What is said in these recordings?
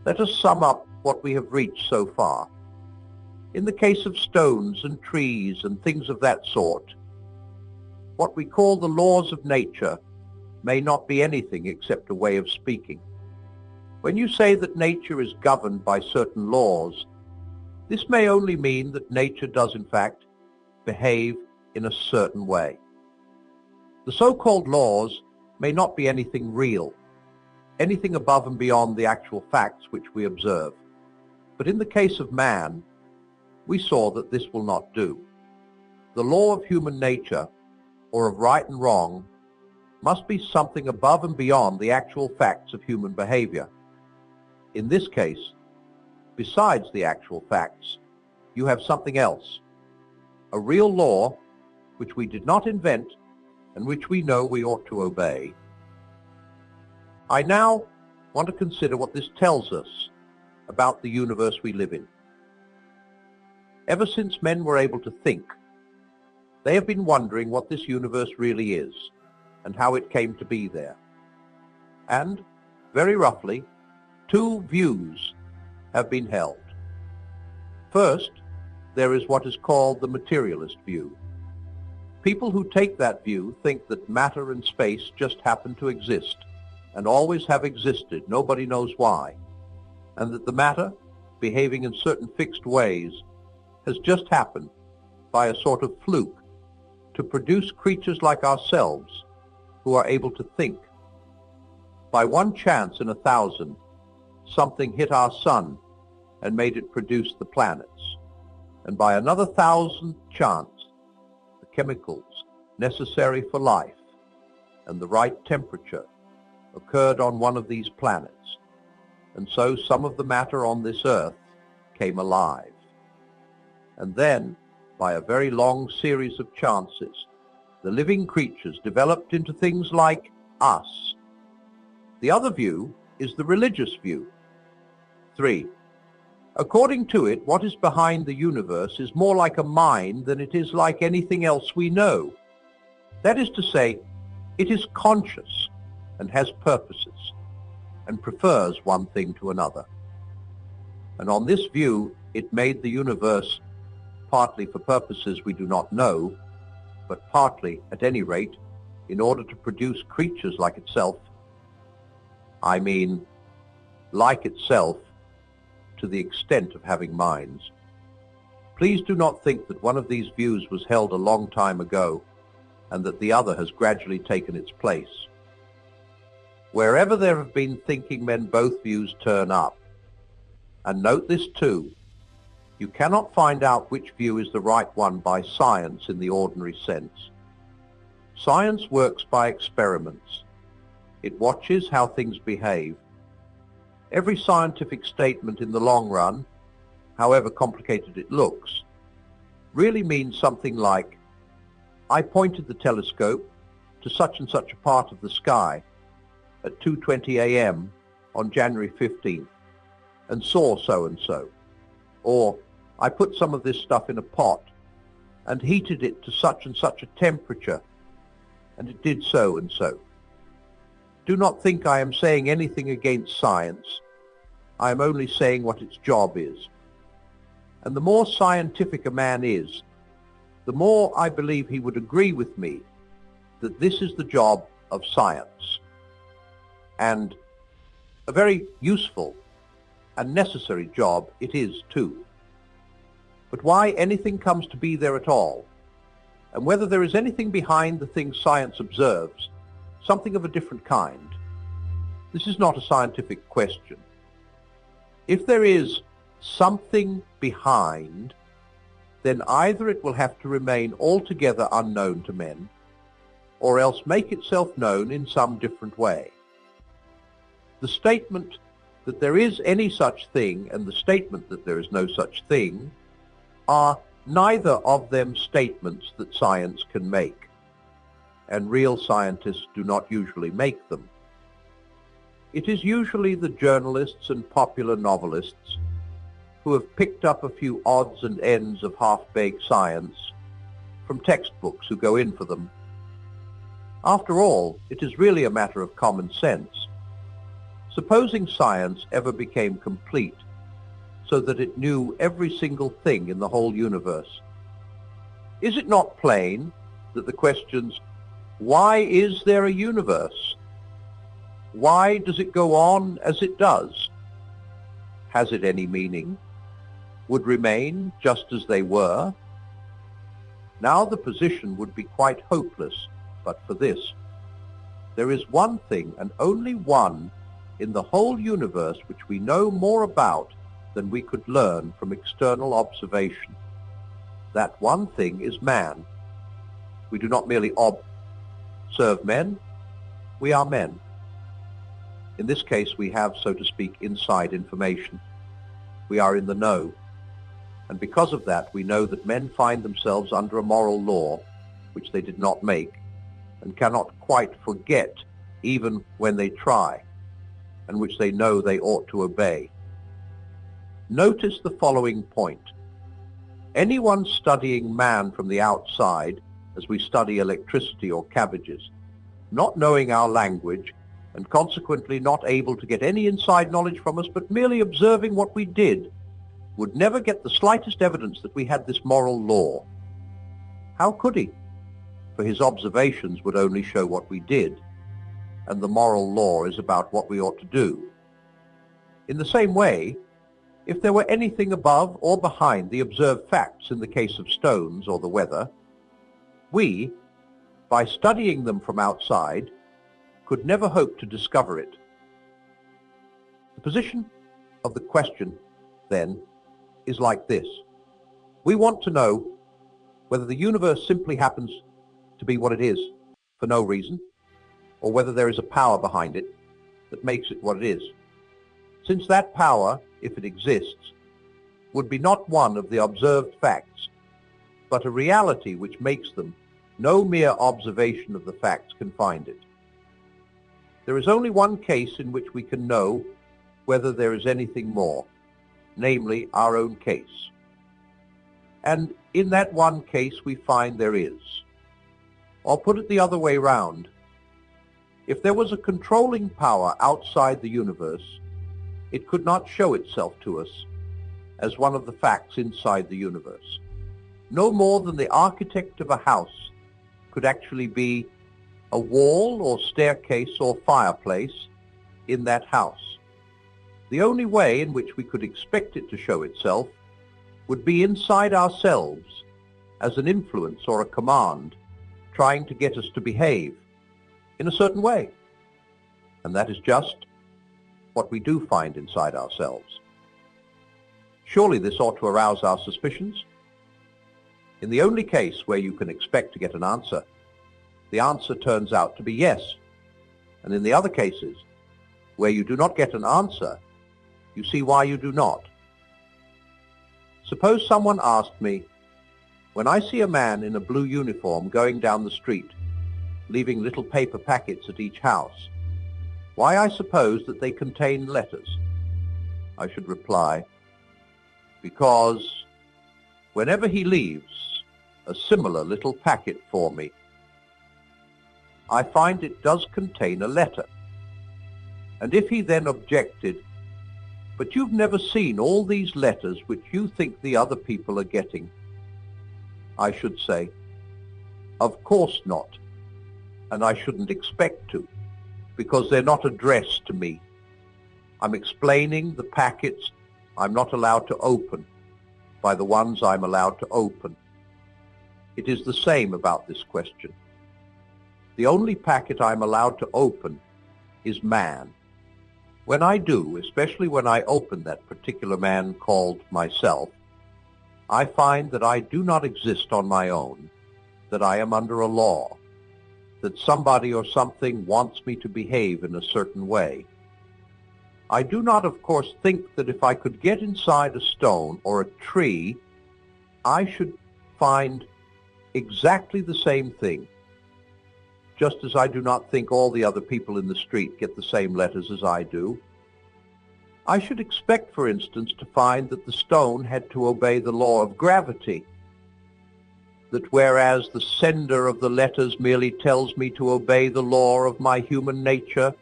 Let us sum up what we have reached so far. In the case of stones and trees and things of that sort, what we call the laws of nature may not be anything except a way of speaking. When you say that nature is governed by certain laws, this may only mean that nature does in fact behave in a certain way. The so-called laws may not be anything real, anything above and beyond the actual facts which we observe. But in the case of man, we saw that this will not do. The law of human nature, or of right and wrong, must be something above and beyond the actual facts of human behavior. In this case, besides the actual facts, you have something else, a real law which we did not invent and which we know we ought to obey. I now want to consider what this tells us about the universe we live in. Ever since men were able to think, they have been wondering what this universe really is and how it came to be there. And, very roughly, two views have been held. First, there is what is called the materialist view. People who take that view think that matter and space just happen to exist and always have existed, nobody knows why, and that the matter, behaving in certain fixed ways, has just happened, by a sort of fluke, to produce creatures like ourselves who are able to think. By one chance in 1,000, something hit our sun and made it produce the planets, and by another 1,000th chance, the chemicals necessary for life and the right temperature occurred on one of these planets, and so some of the matter on this earth came alive. And then, by a very long series of chances, the living creatures developed into things like us. The other view is the religious view. 3. According to it, what is behind the universe is more like a mind than it is like anything else we know. That is to say, it is conscious and has purposes, and prefers one thing to another. And on this view, it made the universe partly for purposes we do not know, but partly, at any rate, in order to produce creatures like itself. I mean, like itself, to the extent of having minds. Please do not think that one of these views was held a long time ago, and that the other has gradually taken its place. Wherever there have been thinking men, both views turn up. And note this too, you cannot find out which view is the right one by science in the ordinary sense. Science works by experiments. It watches how things behave. Every scientific statement in the long run, however complicated it looks, really means something like, I pointed the telescope to such and such a part of the sky at 2:20 a.m. on January 15th and saw so-and-so. Or, I put some of this stuff in a pot and heated it to such and such a temperature, and it did so and so. Do not think I am saying anything against science. I am only saying what its job is. And the more scientific a man is, the more I believe he would agree with me that this is the job of science. And a very useful and necessary job it is too. But why anything comes to be there at all, and whether there is anything behind the things science observes, something of a different kind, this is not a scientific question. If there is something behind, then either it will have to remain altogether unknown to men, or else make itself known in some different way. The statement that there is any such thing and the statement that there is no such thing are neither of them statements that science can make, and real scientists do not usually make them. It is usually the journalists and popular novelists who have picked up a few odds and ends of half-baked science from textbooks who go in for them. After all, it is really a matter of common sense. Supposing science ever became complete, so that it knew every single thing in the whole universe, is it not plain that the questions, why is there a universe? Why does it go on as it does? Has it any meaning? Would remain just as they were? Now the position would be quite hopeless, but for this. There is one thing, and only one, in the whole universe which we know more about than we could learn from external observation. That one thing is man. We do not merely observe men, we are men. In this case we have, so to speak, inside information. We are in the know. And because of that we know that men find themselves under a moral law which they did not make and cannot quite forget even when they try, and which they know they ought to obey. Notice the following point. Anyone studying man from the outside, as we study electricity or cabbages, not knowing our language and consequently not able to get any inside knowledge from us but merely observing what we did, would never get the slightest evidence that we had this moral law. How could he? For his observations would only show what we did, and the moral law is about what we ought to do. In the same way, if there were anything above or behind the observed facts in the case of stones or the weather, we, by studying them from outside, could never hope to discover it. The position of the question, then, is like this. We want to know whether the universe simply happens to be what it is for no reason, or whether there is a power behind it that makes it what it is. Since that power, if it exists, would be not one of the observed facts, but a reality which makes them, no mere observation of the facts can find it. There is only one case in which we can know whether there is anything more, namely our own case. And in that one case we find there is. Or put it the other way round. If there was a controlling power outside the universe, it could not show itself to us as one of the facts inside the universe. No more than the architect of a house could actually be a wall or staircase or fireplace in that house. The only way in which we could expect it to show itself would be inside ourselves as an influence or a command trying to get us to behave in a certain way. And that is just what we do find inside ourselves. Surely this ought to arouse our suspicions. In the only case where you can expect to get an answer, the answer turns out to be yes. And in the other cases, where you do not get an answer, you see why you do not. Suppose someone asked me, when I see a man in a blue uniform going down the street, leaving little paper packets at each house, why I suppose that they contain letters, I should reply, because whenever he leaves a similar little packet for me, I find it does contain a letter. And if he then objected, but you've never seen all these letters which you think the other people are getting, I should say, of course not, and I shouldn't expect to, because they're not addressed to me. I'm explaining the packets I'm not allowed to open by the ones I'm allowed to open. It is the same about this question. The only packet I'm allowed to open is man. When I do, especially when I open that particular man called myself, I find that I do not exist on my own, that I am under a law, that somebody or something wants me to behave in a certain way. I do not, of course, think that if I could get inside a stone or a tree, I should find exactly the same thing, just as I do not think all the other people in the street get the same letters as I do. I should expect, for instance, to find that the stone had to obey the law of gravity, that whereas the sender of the letters merely tells me to obey the law of my human nature,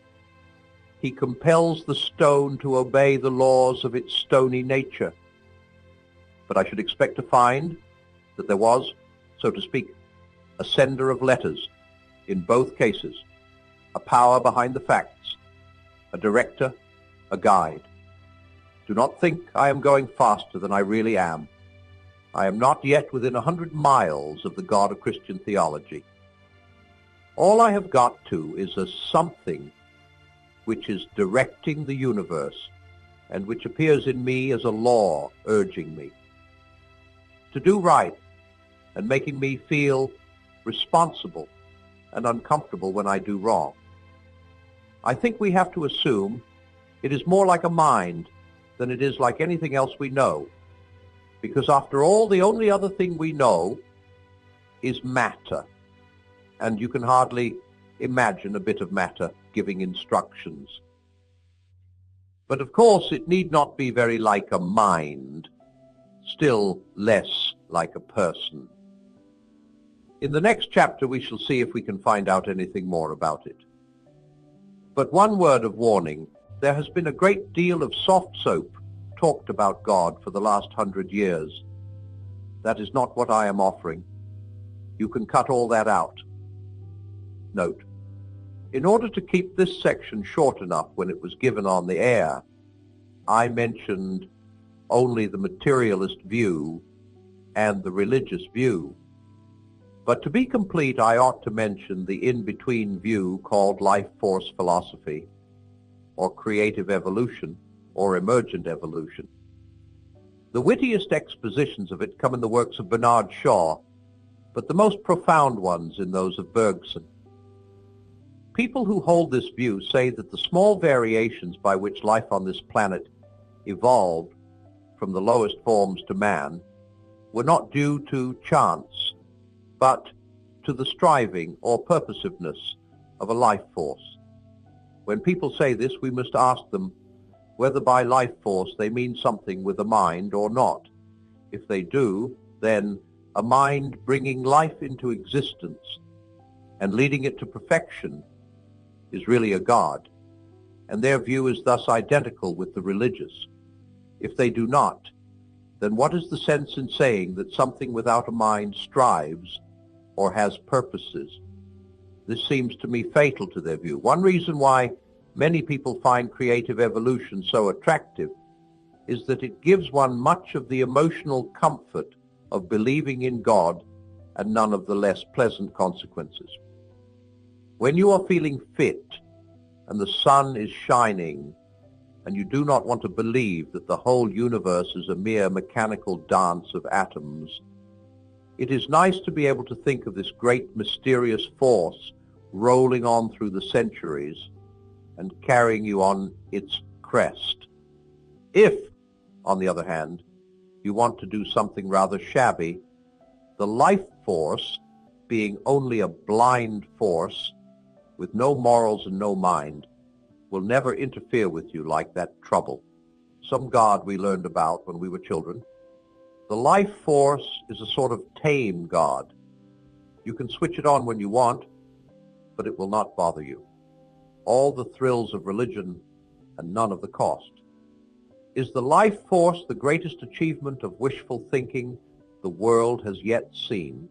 he compels the stone to obey the laws of its stony nature. But I should expect to find that there was, so to speak, a sender of letters in both cases, a power behind the facts, a director, a guide. Do not think I am going faster than I really am. I am not yet within 100 miles of the God of Christian theology. All I have got to is a something which is directing the universe and which appears in me as a law urging me to do right and making me feel responsible and uncomfortable when I do wrong. I think we have to assume it is more like a mind than it is like anything else we know, because after all, the only other thing we know is matter, and you can hardly imagine a bit of matter giving instructions. But of course, it need not be very like a mind, still less like a person. In the next chapter, we shall see if we can find out anything more about it. But one word of warning: there has been a great deal of soft soap talked about God for the last 100 years. That is not what I am offering. You can cut all that out. Note: in order to keep this section short enough when it was given on the air, I mentioned only the materialist view and the religious view. But to be complete, I ought to mention the in-between view called life force philosophy, or creative evolution, or emergent evolution. The wittiest expositions of it come in the works of Bernard Shaw, but the most profound ones in those of Bergson. People who hold this view say that the small variations by which life on this planet evolved from the lowest forms to man were not due to chance, but to the striving or purposiveness of a life force. When people say this, we must ask them whether by life force they mean something with a mind or not. If they do, then a mind bringing life into existence and leading it to perfection is really a god, and their view is thus identical with the religious. If they do not, then what is the sense in saying that something without a mind strives or has purposes? This seems to me fatal to their view. One reason why many people find creative evolution so attractive is that it gives one much of the emotional comfort of believing in God and none of the less pleasant consequences. When you are feeling fit and the sun is shining and you do not want to believe that the whole universe is a mere mechanical dance of atoms, it is nice to be able to think of this great mysterious force rolling on through the centuries and carrying you on its crest. If, on the other hand, you want to do something rather shabby, the life force, being only a blind force with no morals and no mind, will never interfere with you like that trouble, some god we learned about when we were children. The life force is a sort of tame god. You can switch it on when you want, but it will not bother you. All the thrills of religion and none of the cost. Is the life force the greatest achievement of wishful thinking the world has yet seen?